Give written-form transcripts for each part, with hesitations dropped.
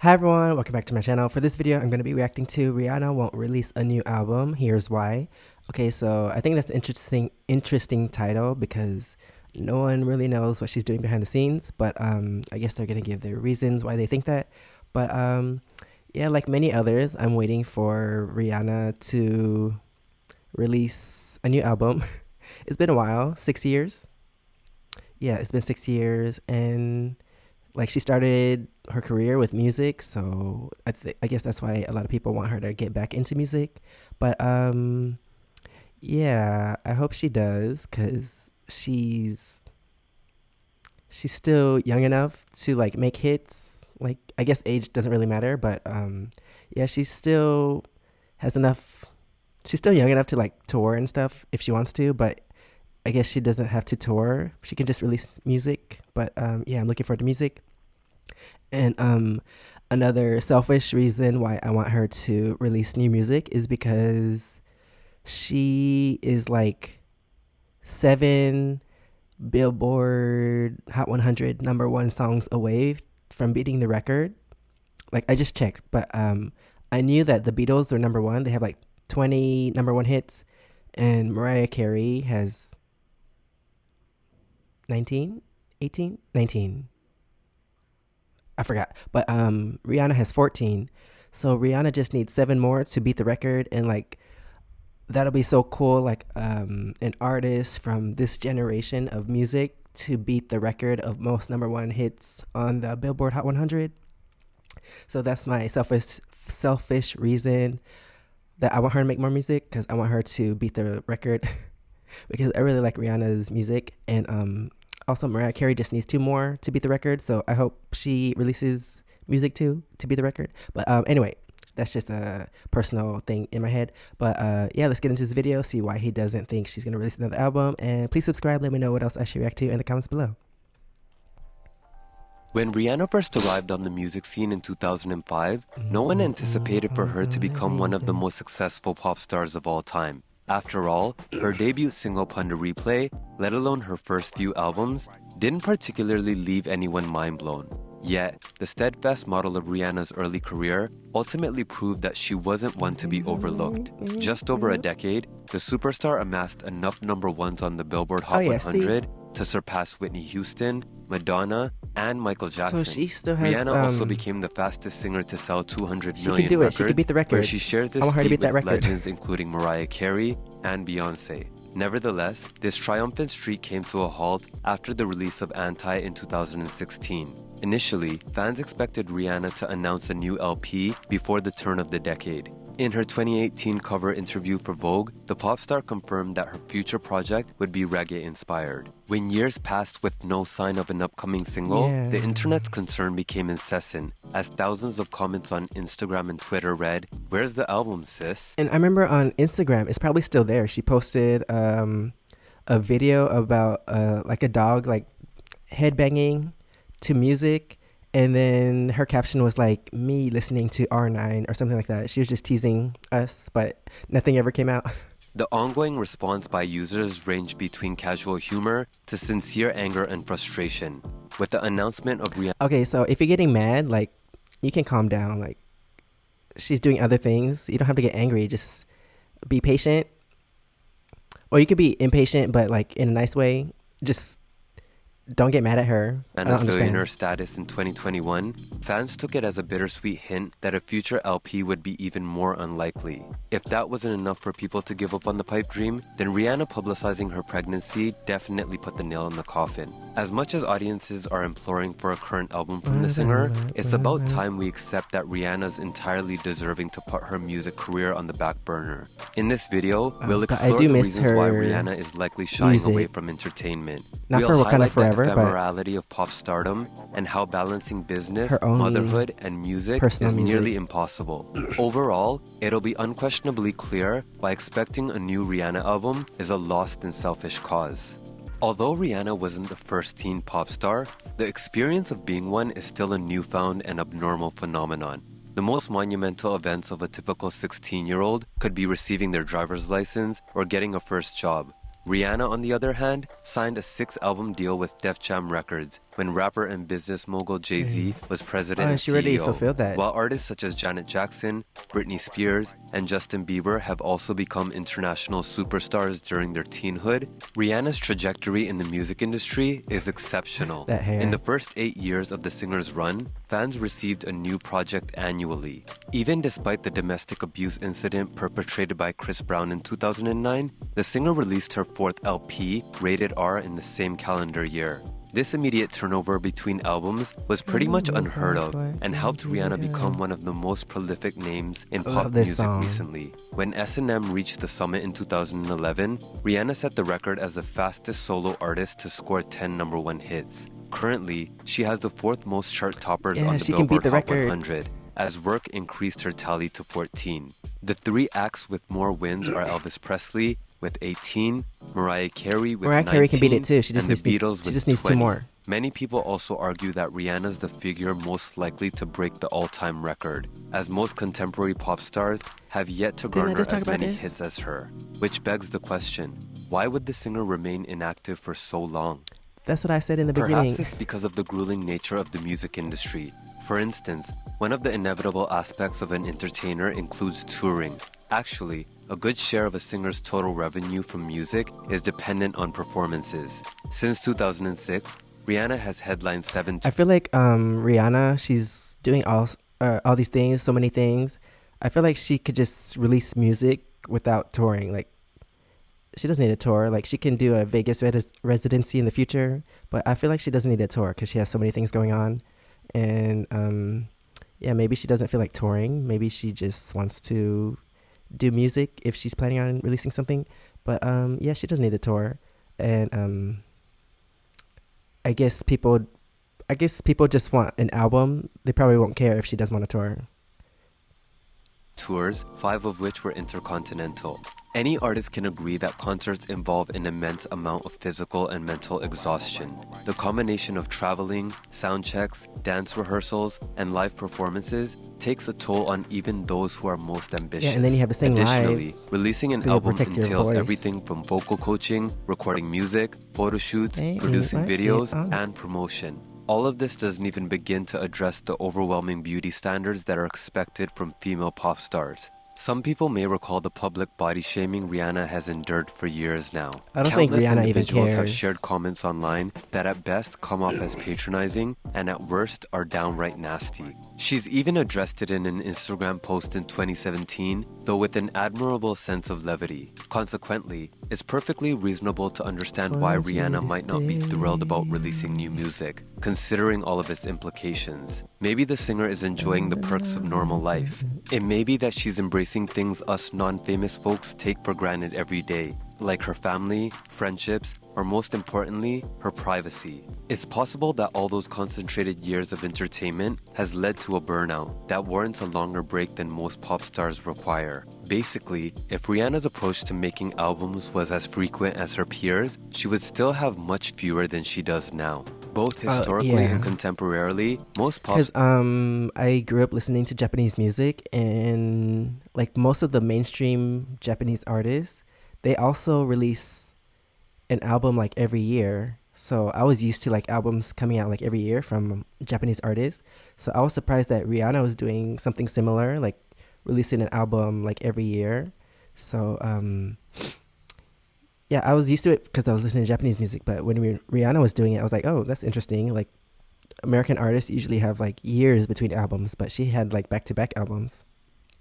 Hi everyone, welcome back to my channel. For this video, I'm going to be reacting to Rihanna won't release a new album. Here's why. Okay, so I think that's an interesting title because no one really knows what she's doing behind the scenes, but I guess they're going to give their reasons why they think that. But yeah, like many others, I'm waiting for Rihanna to release a new album. It's been a while, 6 years. Yeah, it's been 6 years, and like she started her career with music, so I guess that's why a lot of people want her to get back into music. But yeah, I hope she does because she's still young enough to like make hits. Like I guess age doesn't really matter, but yeah, she still has enough. She's still young enough to like tour and stuff if she wants to, but I guess she doesn't have to tour. She can just release music. But yeah, I'm looking forward to music. And another selfish reason why I want her to release new music is because she is like 7 Billboard Hot 100 #1 songs away from beating the record. Like I just checked, but I knew that the Beatles are #1. They have like 20 #1 hits, and Mariah Carey has 19, 18, 19. I forgot. But Rihanna has 14. So Rihanna just needs 7 more to beat the record, and like that'll be so cool, like an artist from this generation of music to beat the record of most #1 hits on the Billboard Hot 100. So that's my selfish reason that I want her to make more music, because I want her to beat the record because I really like Rihanna's music. And also Mariah Carey just needs 2 more to beat the record, so I hope she releases music too to beat the record. But anyway, that's just a personal thing in my head. But yeah, let's get into this video, see why he doesn't think she's gonna release another album, and please subscribe. Let me know what else I should react to in the comments below. When Rihanna first arrived on the music scene in 2005, no one anticipated for her to become one of the most successful pop stars of all time. After all, her debut single Pon de Replay, let alone her first few albums, didn't particularly leave anyone mind-blown. Yet, the steadfast model of Rihanna's early career ultimately proved that she wasn't one to be overlooked. Just over a decade, the superstar amassed enough #1s on the Billboard Hot 100 to surpass Whitney Houston, Madonna, and Michael Jackson. So she still has, Rihanna also became the fastest singer to sell 200 she million can do it. records, She can beat the record. where she shared this feat with legends including Mariah Carey and Beyonce. Nevertheless, this triumphant streak came to a halt after the release of Anti in 2016. Initially, fans expected Rihanna to announce a new LP before the turn of the decade. In her 2018 cover interview for Vogue, the pop star confirmed that her future project would be reggae-inspired. When years passed with no sign of an upcoming single, the internet's concern became incessant, as thousands of comments on Instagram and Twitter read, "Where's the album, sis?" And I remember on Instagram, it's probably still there, she posted a video about like a dog like headbanging to music, and then her caption was like, "Me listening to R9" or something like that. She was just teasing us, but nothing ever came out. The ongoing response by users ranged between casual humor to sincere anger and frustration. With the announcement of Rihanna... Okay, so if you're getting mad, like, you can calm down. Like, she's doing other things. You don't have to get angry. Just be patient. Or you could be impatient, but like in a nice way. Just don't get mad at her. And as billionaire status in 2021, fans took it as a bittersweet hint that a future LP would be even more unlikely. If that wasn't enough for people to give up on the pipe dream, then Rihanna publicizing her pregnancy definitely put the nail in the coffin. As much as audiences are imploring for a current album from the singer, it's about time we accept that Rihanna's entirely deserving to put her music career on the back burner. In this video, we'll explore the reasons why Rihanna is likely shying away from entertainment. We'll highlight the ephemerality of pop stardom and how balancing business, motherhood, and music is nearly impossible. Overall, it'll be unquestionably clear why expecting a new Rihanna album is a lost and selfish cause. Although Rihanna wasn't the first teen pop star, the experience of being one is still a newfound and abnormal phenomenon. The most monumental events of a typical 16-year-old could be receiving their driver's license or getting a first job. Rihanna, on the other hand, signed a 6-album deal with Def Jam Records, when rapper and business mogul Jay-Z was president and and she already CEO, fulfilled that. while artists such as Janet Jackson, Britney Spears, and Justin Bieber have also become international superstars during their teenhood. Rihanna's trajectory in the music industry is exceptional. That hair. In the first 8 years of the singer's run, fans received a new project annually. Even despite the domestic abuse incident perpetrated by Chris Brown in 2009, the singer released her fourth LP, Rated R, in the same calendar year. This immediate turnover between albums was pretty much unheard of and helped Rihanna become one of the most prolific names in pop music recently. When S&M reached the summit in 2011, Rihanna set the record as the fastest solo artist to score 10 number one hits. Currently, she has the fourth most chart toppers on the Billboard Hot 100, as work increased her tally to 14. The three acts with more wins are Elvis Presley with 18, Mariah Carey with 19, Carey can beat it too. She just and the needs, Beatles she with just needs 20. two more. Many people also argue that Rihanna's the figure most likely to break the all-time record, as most contemporary pop stars have yet to garner as many hits as her. Which begs the question, why would the singer remain inactive for so long? That's what I said in the beginning. Perhaps it's because of the grueling nature of the music industry. For instance, one of the inevitable aspects of an entertainer includes touring. Actually, a good share of a singer's total revenue from music is dependent on performances. Since 2006, Rihanna has headlined 7 I feel like Rihanna, she's doing all these things, so many things. I feel like she could just release music without touring. Like, she doesn't need a tour. Like, she can do a Vegas residency in the future, but I feel like she doesn't need a tour because she has so many things going on. And yeah, maybe she doesn't feel like touring. Maybe she just wants to do music if she's planning on releasing something. But yeah, she doesn't need a tour. And I guess people just want an album. They probably won't care if she does want a tour. Tours, 5 of which were intercontinental. Any artist can agree that concerts involve an immense amount of physical and mental exhaustion. The combination of traveling, sound checks, dance rehearsals, and live performances takes a toll on even those who are most ambitious. Yeah, and then you have to sing Additionally, live, releasing an album entails everything from vocal coaching, recording music, photo shoots, producing videos, and promotion. All of this doesn't even begin to address the overwhelming beauty standards that are expected from female pop stars. Some people may recall the public body shaming Rihanna has endured for years now. I don't think Rihanna even cares. Have shared comments online that at best come off as patronizing and at worst are downright nasty. She's even addressed it in an Instagram post in 2017, though with an admirable sense of levity. Consequently, it's perfectly reasonable to understand why Rihanna might not be thrilled about releasing new music, considering all of its implications. Maybe the singer is enjoying the perks of normal life. It may be that she's embracing things us non-famous folks take for granted every day, like her family, friendships, or most importantly, her privacy. It's possible that all those concentrated years of entertainment has led to a burnout that warrants a longer break than most pop stars require. Basically, if Rihanna's approach to making albums was as frequent as her peers, she would still have much fewer than she does now. Both historically and contemporarily, most pop... Because I grew up listening to Japanese music, and like most of the mainstream Japanese artists, they also release an album like every year. So I was used to like albums coming out like every year from Japanese artists. So I was surprised that Rihanna was doing something similar, like releasing an album like every year. So yeah, I was used to it because I was listening to Japanese music. But when Rihanna was doing it, I was like, oh, that's interesting. Like, American artists usually have like years between albums, but she had like back-to-back albums.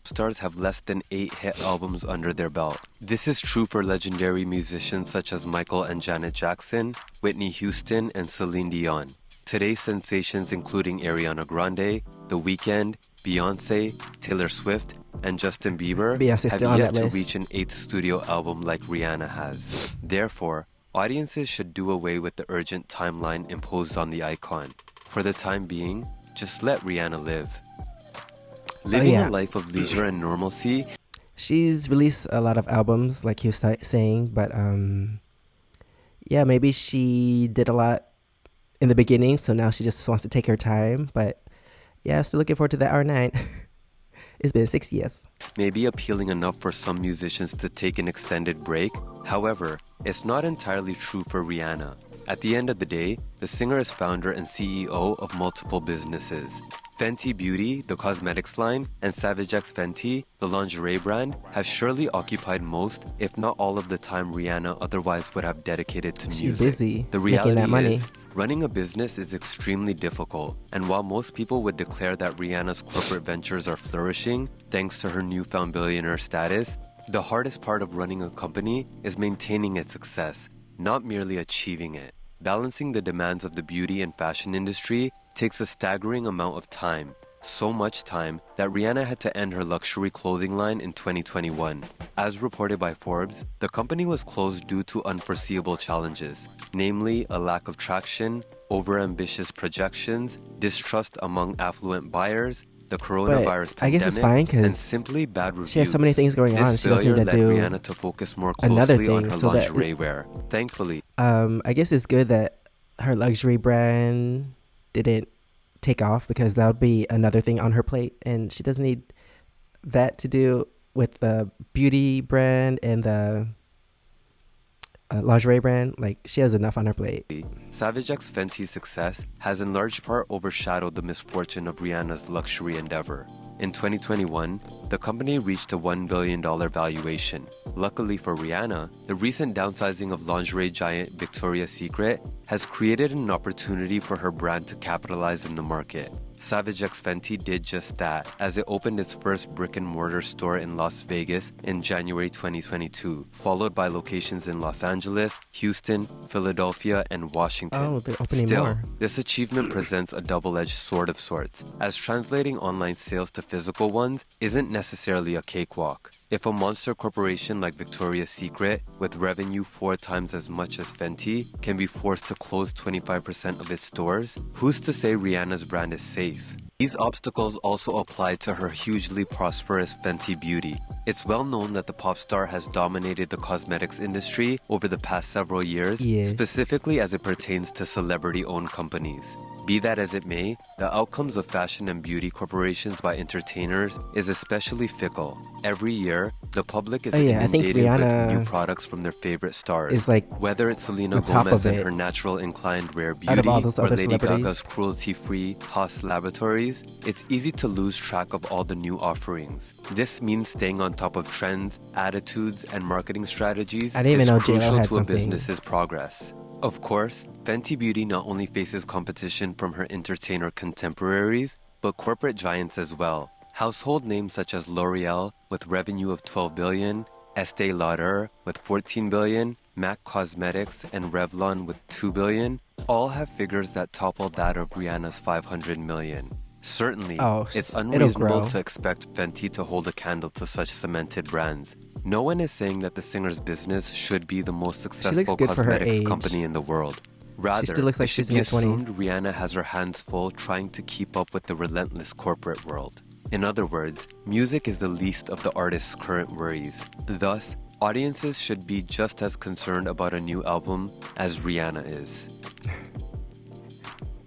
Stars have less than 8 hit albums under their belt. This is true for legendary musicians such as Michael and Janet Jackson, Whitney Houston, and Celine Dion. Today's sensations including Ariana Grande, The Weeknd, Beyoncé, Taylor Swift, and Justin Bieber have yet to reach an 8th studio album like Rihanna has. Therefore, audiences should do away with the urgent timeline imposed on the icon. For the time being, just let Rihanna live. Living a life of leisure and normalcy. She's released a lot of albums, like he was saying, but yeah, maybe she did a lot in the beginning, so now she just wants to take her time. But yeah, still looking forward to that R9. It's been 6 years. May be appealing enough for some musicians to take an extended break. However, it's not entirely true for Rihanna. At the end of the day, the singer is founder and CEO of multiple businesses. Fenty Beauty, the cosmetics line, and Savage X Fenty, the lingerie brand, have surely occupied most, if not all of the time Rihanna otherwise would have dedicated to music. She's busy The making that reality money. is, running a business is extremely difficult, and while most people would declare that Rihanna's corporate ventures are flourishing thanks to her newfound billionaire status, the hardest part of running a company is maintaining its success, not merely achieving it. Balancing the demands of the beauty and fashion industry takes a staggering amount of time. So much time that Rihanna had to end her luxury clothing line in 2021. As reported by Forbes, the company was closed due to unforeseeable challenges, namely a lack of traction, overambitious projections, distrust among affluent buyers, the coronavirus But I guess it's pandemic, fine and 'cause simply bad reviews. she has so many things going on. This She doesn't failure need to led do Rihanna to focus more another closely on thing, her so that lingerie wear. Thankfully, I guess it's good that her luxury brand didn't take off, because that would be another thing on her plate, and she doesn't need that to do with the beauty brand and the lingerie brand. Like, she has enough on her plate. Savage X Fenty's success has in large part overshadowed the misfortune of Rihanna's luxury endeavor. In 2021, the company reached a $1 billion valuation. Luckily for Rihanna, the recent downsizing of lingerie giant Victoria's Secret has created an opportunity for her brand to capitalize in the market. Savage X Fenty did just that, as it opened its first brick-and-mortar store in Las Vegas in January 2022, followed by locations in Los Angeles, Houston, Philadelphia, and Washington. Oh, they're opening Still, more. this achievement presents a double-edged sword of sorts, as translating online sales to physical ones isn't necessarily a cakewalk. If a monster corporation like Victoria's Secret, with revenue 4 times as much as Fenty, can be forced to close 25% of its stores, who's to say Rihanna's brand is safe? These obstacles also apply to her hugely prosperous Fenty Beauty. It's well known that the pop star has dominated the cosmetics industry over the past several years, Yes. specifically as it pertains to celebrity-owned companies. Be that as it may, the outcomes of fashion and beauty corporations by entertainers is especially fickle. Every year, the public is I think inundated with Rihanna new products from their favorite stars. is like Whether it's Selena the top Gomez of and it her natural inclined rare out of beauty, all those or other Lady celebrities. Gaga's cruelty-free Haas Laboratories, it's easy to lose track of all the new offerings. This means staying on top of trends, attitudes, and marketing strategies I didn't is even know J.Lo crucial had to a something. business's progress. Of course, Fenty Beauty not only faces competition from her entertainer contemporaries, but corporate giants as well. Household names such as L'Oreal, with revenue of $12 billion, Estee Lauder, with $14 billion, MAC Cosmetics, and Revlon, with $2 billion, all have figures that topple that of Rihanna's $500 million. Certainly, it's it'll unreasonable grow. to expect Fenty to hold a candle to such cemented brands. No one is saying that the singer's business should be the most successful good for her cosmetics age. company in the world. Rather, still looks like it should she's in be her 20s. assumed Rihanna has her hands full trying to keep up with the relentless corporate world. In other words, music is the least of the artist's current worries. Thus, audiences should be just as concerned about a new album as Rihanna is.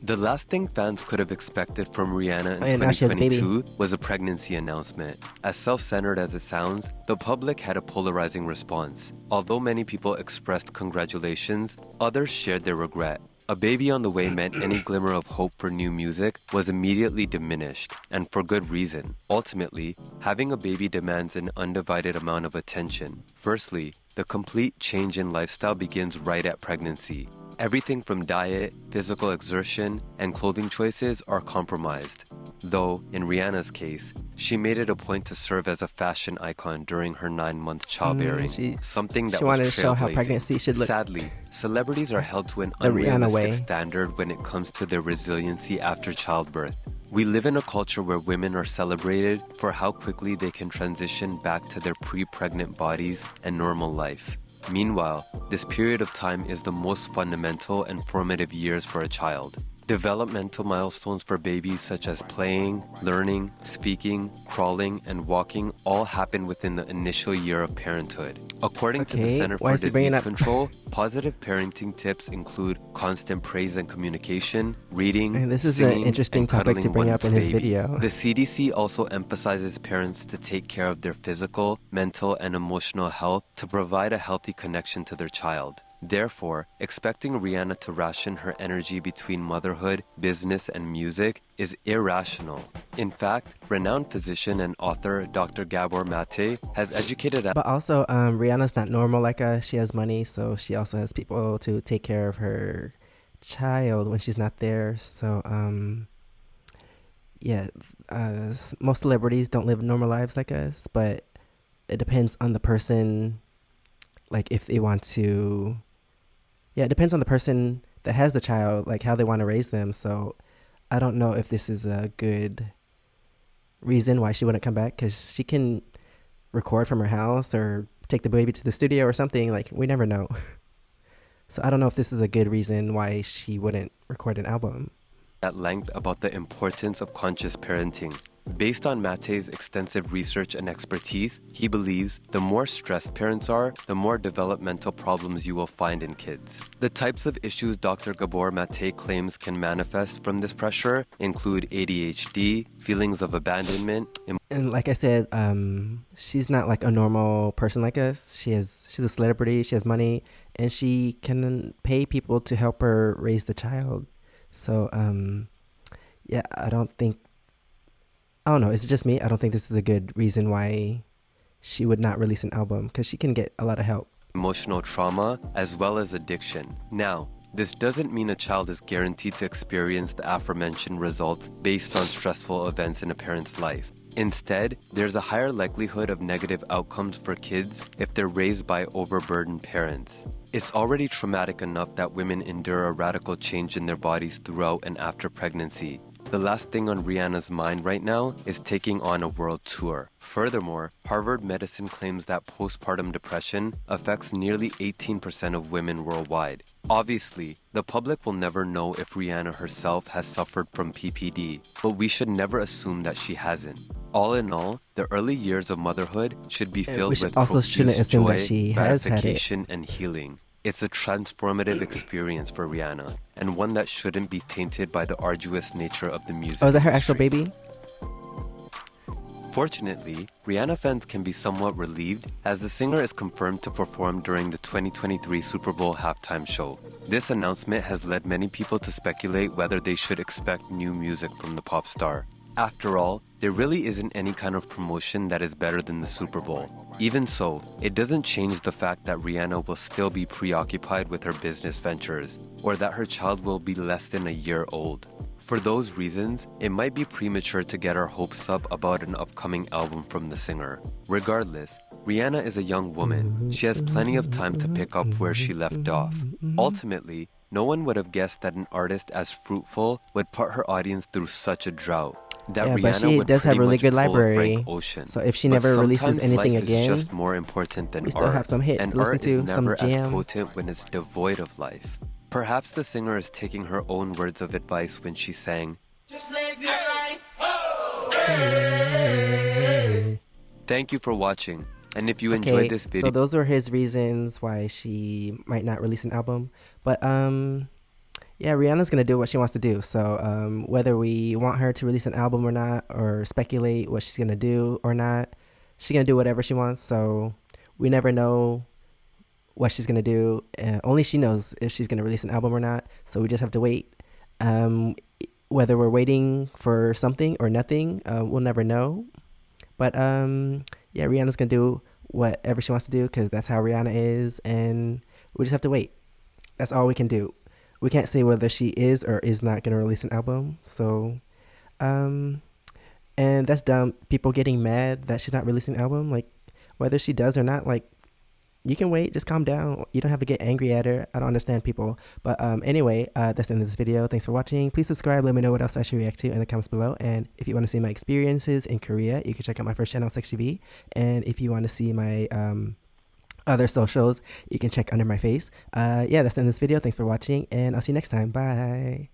The last thing fans could have expected from Rihanna in And now she has a baby. 2022 was a pregnancy announcement. As self-centered as it sounds, the public had a polarizing response. Although many people expressed congratulations, others shared their regret. A baby on the way meant any glimmer of hope for new music was immediately diminished, and for good reason. Ultimately, having a baby demands an undivided amount of attention. Firstly, the complete change in lifestyle begins right at pregnancy. Everything from diet, physical exertion, and clothing choices are compromised. Though, in Rihanna's case, she made it a point to serve as a fashion icon during her 9-month childbearing, something that she was wanted to show how trailblazing. pregnancy should look. Sadly, celebrities are held to an The Rihanna way. unrealistic standard when it comes to their resiliency after childbirth. We live in a culture where women are celebrated for how quickly they can transition back to their pre-pregnant bodies and normal life. Meanwhile, this period of time is the most fundamental and formative years for a child. Developmental milestones for babies such as playing, learning, speaking, crawling, and walking all happen within the initial year of parenthood. According to the Okay, Center why for is he bringing Disease up- Control, positive parenting tips include constant praise and communication, reading, And this is an singing, interesting and topic to cuddling bring up one's in his baby. video. The CDC also emphasizes parents to take care of their physical, mental, and emotional health to provide a healthy connection to their child. Therefore, expecting Rihanna to ration her energy between motherhood, business, and music is irrational. In fact, renowned physician and author Dr. Gabor Mate has educated. But also, Rihanna's not normal like us. She has money, so she also has people to take care of her child when she's not there. So, yeah, most celebrities don't live normal lives like us, but it depends on the person. Like, if they want to, yeah, it depends on the person that has the child, like how they want to raise them. So, I don't know if this is a good reason why she wouldn't come back, because she can record from her house or take the baby to the studio or something. Like, we never know. So I don't know if this is a good reason why she wouldn't record an album. At length about the importance of conscious parenting. Based on Mate's extensive research and expertise, he believes the more stressed parents are, the more developmental problems you will find in kids. The types of issues Dr. Gabor Mate claims can manifest from this pressure include ADHD, feelings of abandonment, And like I said, she's not like a normal person like us. She's a celebrity, she has money, and she can pay people to help her raise the child. So yeah, I don't know, it's just me. I don't think this is a good reason why she would not release an album, because she can get a lot of help. emotional trauma, as well as addiction. Now, this doesn't mean a child is guaranteed to experience the aforementioned results based on stressful events in a parent's life. Instead, there's a higher likelihood of negative outcomes for kids if they're raised by overburdened parents. It's already traumatic enough that women endure a radical change in their bodies throughout and after pregnancy. The last thing on Rihanna's mind right now is taking on a world tour. Furthermore, Harvard Medicine claims that postpartum depression affects nearly 18% of women worldwide. Obviously, the public will never know if Rihanna herself has suffered from PPD, but we should never assume that she hasn't. All in all, the early years of motherhood should be filled with profuse joy, gratification, and healing. It's a transformative experience for Rihanna, and one that shouldn't be tainted by the arduous nature of the music Oh, is that her industry. actual baby? Fortunately, Rihanna fans can be somewhat relieved as the singer is confirmed to perform during the 2023 Super Bowl halftime show. This announcement has led many people to speculate whether they should expect new music from the pop star. After all, there really isn't any kind of promotion that is better than the Super Bowl. Even so, it doesn't change the fact that Rihanna will still be preoccupied with her business ventures, or that her child will be less than a year old. For those reasons, it might be premature to get our hopes up about an upcoming album from the singer. Regardless, Rihanna is a young woman. She has plenty of time to pick up where she left off. Ultimately, no one would have guessed that an artist as fruitful would put her audience through such a drought. That Yeah, Rihanna but she would does have pretty a really much good pull a library. Frank Ocean. So if she But never releases sometimes anything life again, is just more important than we still art, have some hits and to listen art is to, some never as jams. potent when it's devoid of life. Perhaps the singer is taking her own words of advice when she sang, "Just live your life." Thank you for watching, and if you enjoyed this video, so those were his reasons why she might not release an album. But yeah, Rihanna's gonna do what she wants to do. So whether we want her to release an album or not, or speculate what she's gonna do or not, she's gonna do whatever she wants. So we never know what she's gonna do. Only she knows if she's gonna release an album or not. So we just have to wait. Whether we're waiting for something or nothing, we'll never know. But yeah, Rihanna's gonna do whatever she wants to do, because that's how Rihanna is, and we just have to wait. That's all we can do. We can't say whether she is or is not gonna release an album. So and that's dumb. People getting mad that she's not releasing an album, like whether she does or not, like, you can wait, just calm down. You don't have to get angry at her. I don't understand people. But anyway, that's the end of this video. Thanks for watching. Please subscribe. Let me know what else I should react to in the comments below. And if you want to see my experiences in Korea, you can check out my first channel, SEKSHI. And if you want to see my other socials, you can check under my face. Yeah, that's the end of this video. Thanks for watching, and I'll see you next time. Bye.